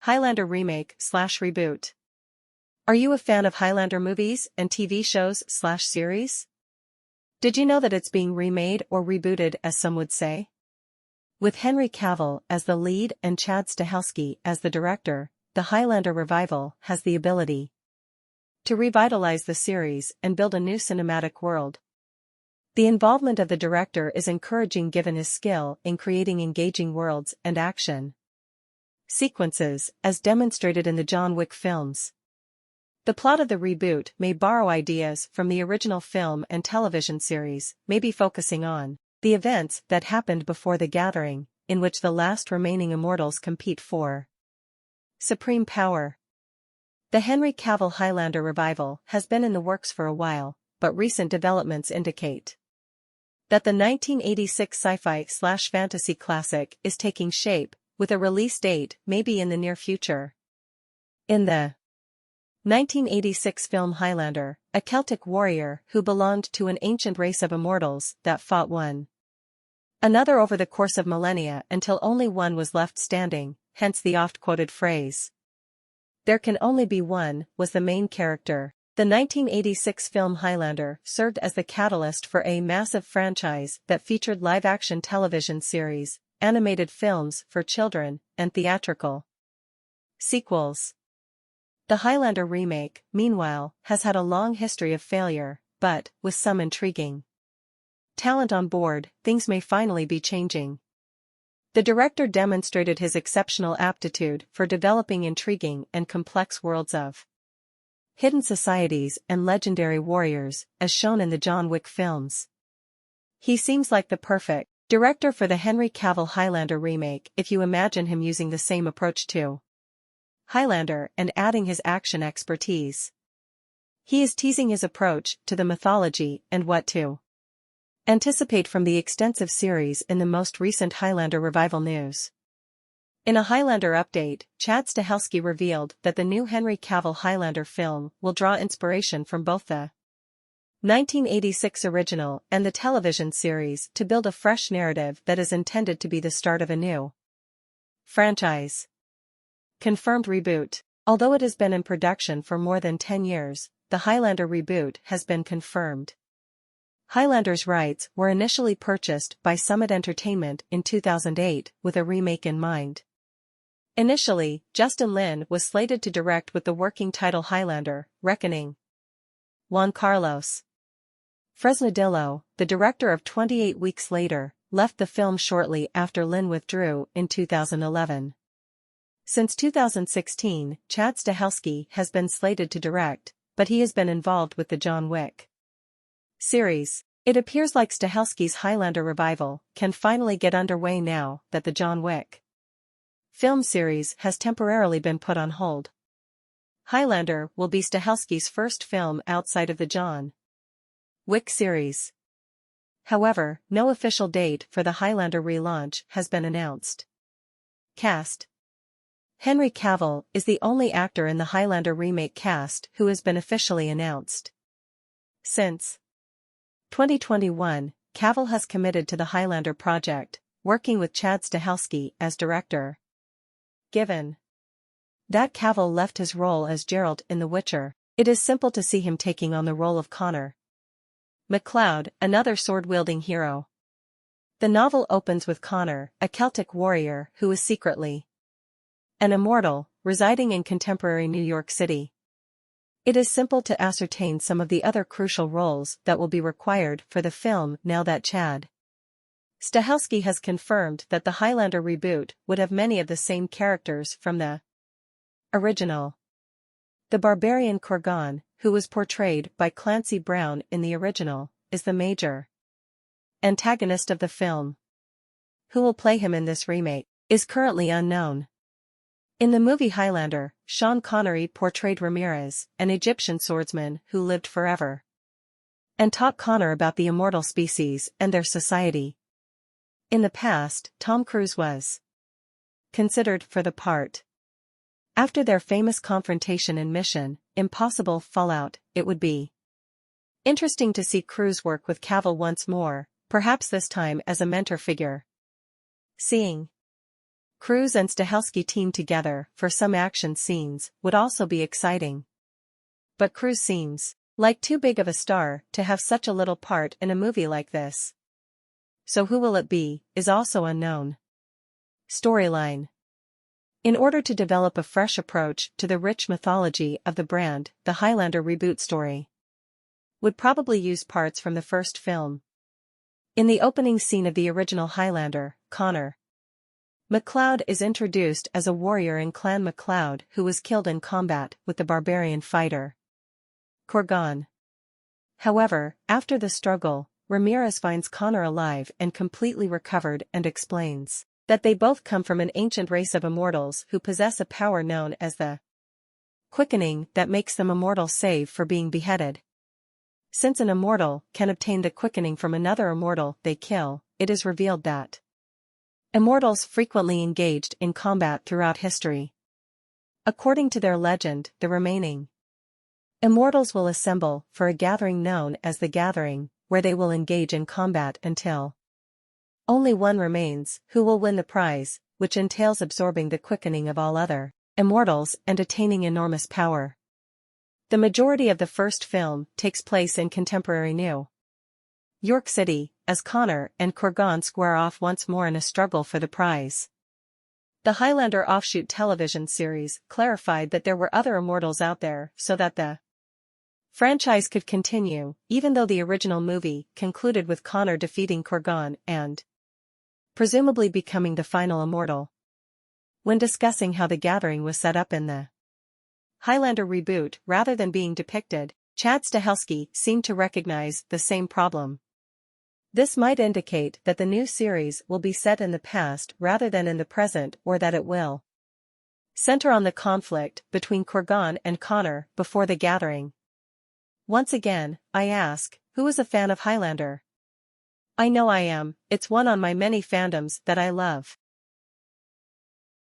Highlander Remake / Reboot. Are you a fan of Highlander movies and TV shows / series? Did you know that it's being remade or rebooted, as some would say? With Henry Cavill as the lead and Chad Stahelski as the director, the Highlander revival has the ability to revitalize the series and build a new cinematic world. The involvement of the director is encouraging given his skill in creating engaging worlds and action sequences, as demonstrated in the John Wick films. The plot of the reboot may borrow ideas from the original film and television series, maybe focusing on the events that happened before the gathering, in which the last remaining immortals compete for supreme power. The Henry Cavill Highlander revival has been in the works for a while, but recent developments indicate that the 1986 sci-fi/fantasy classic is taking shape, with a release date maybe in the near future. In the 1986 film Highlander, a Celtic warrior who belonged to an ancient race of immortals that fought one another over the course of millennia until only one was left standing, hence the oft-quoted phrase, "There can only be one," was the main character. The 1986 film Highlander served as the catalyst for a massive franchise that featured live-action television series, animated films for children, and theatrical sequels. The Highlander remake, meanwhile, has had a long history of failure, but, with some intriguing talent on board, things may finally be changing. The director demonstrated his exceptional aptitude for developing intriguing and complex worlds of hidden societies and legendary warriors, as shown in the John Wick films. He seems like the perfect director for the Henry Cavill Highlander remake if you imagine him using the same approach to Highlander and adding his action expertise. He is teasing his approach to the mythology and what to anticipate from the extensive series in the most recent Highlander revival news. In a Highlander update, Chad Stahelski revealed that the new Henry Cavill Highlander film will draw inspiration from both the 1986 original and the television series to build a fresh narrative that is intended to be the start of a new franchise. Confirmed reboot. Although it has been in production for more than 10 years, the Highlander reboot has been confirmed. Highlander's rights were initially purchased by Summit Entertainment in 2008 with a remake in mind. Initially, Justin Lin was slated to direct with the working title Highlander, Reckoning. Juan Carlos Fresnadillo, the director of 28 Weeks Later, left the film shortly after Lin withdrew in 2011. Since 2016, Chad Stahelski has been slated to direct, but he has been involved with the John Wick series. It appears like Stahelski's Highlander revival can finally get underway now that the John Wick film series has temporarily been put on hold. Highlander will be Stahelski's first film outside of the John Wick series. However, no official date for the Highlander relaunch has been announced. Cast. Henry Cavill is the only actor in the Highlander remake cast who has been officially announced. Since 2021, Cavill has committed to the Highlander project, working with Chad Stahelski as director. Given that Cavill left his role as Geralt in The Witcher, it is simple to see him taking on the role of Connor MacLeod, another sword-wielding hero. The novel opens with Connor, a Celtic warrior who is secretly an immortal, residing in contemporary New York City. It is simple to ascertain some of the other crucial roles that will be required for the film now that Chad Stahelski has confirmed that the Highlander reboot would have many of the same characters from the original. The barbarian Kurgan, who was portrayed by Clancy Brown in the original, is the major antagonist of the film. Who will play him in this remake is currently unknown. In the movie Highlander, Sean Connery portrayed Ramirez, an Egyptian swordsman who lived forever and taught Connor about the immortal species and their society. In the past, Tom Cruise was considered for the part. After their famous confrontation in Mission Impossible Fallout, it would be interesting to see Cruise work with Cavill once more, perhaps this time as a mentor figure. Seeing Cruise and Stahelski team together for some action scenes would also be exciting. But Cruise seems like too big of a star to have such a little part in a movie like this. So who will it be, is also unknown. Storyline. In order to develop a fresh approach to the rich mythology of the brand, the Highlander reboot story would probably use parts from the first film. In the opening scene of the original Highlander, Connor MacLeod is introduced as a warrior in Clan MacLeod who was killed in combat with the barbarian fighter Corgan. However, after the struggle, Ramirez finds Connor alive and completely recovered and explains that they both come from an ancient race of immortals who possess a power known as the quickening that makes them immortal save for being beheaded. Since an immortal can obtain the quickening from another immortal they kill, it is revealed that immortals frequently engaged in combat throughout history. According to their legend, the remaining immortals will assemble for a gathering known as the Gathering, where they will engage in combat until only one remains, who will win the prize, which entails absorbing the quickening of all other immortals and attaining enormous power. The majority of the first film takes place in contemporary New York City, as Connor and Corgan square off once more in a struggle for the prize. The Highlander offshoot television series clarified that there were other immortals out there so that the franchise could continue, even though the original movie concluded with Connor defeating Corgan and presumably becoming the final immortal. When discussing how the Gathering was set up in the Highlander reboot rather than being depicted, Chad Stahelski seemed to recognize the same problem. This might indicate that the new series will be set in the past rather than in the present, or that it will center on the conflict between Corgan and Connor before the Gathering. Once again, I ask, who is a fan of Highlander? I know I am, it's one on my many fandoms that I love.